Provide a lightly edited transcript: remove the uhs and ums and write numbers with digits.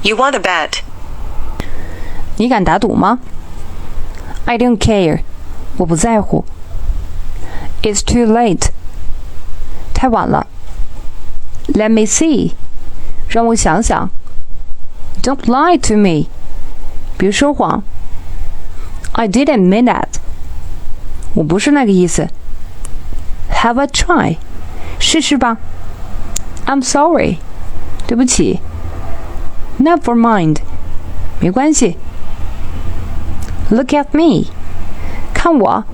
You want to bet? 你敢打赌吗？ I don't care. 我不在乎。It's too late. 太晚了。Let me see. 让我想想。Don't lie to me. 别说谎。I didn't mean that. 我不是那个意思。Have a try. 试试吧。I'm sorry. 对不起。Never mind. 没关系。Look at me. 看我。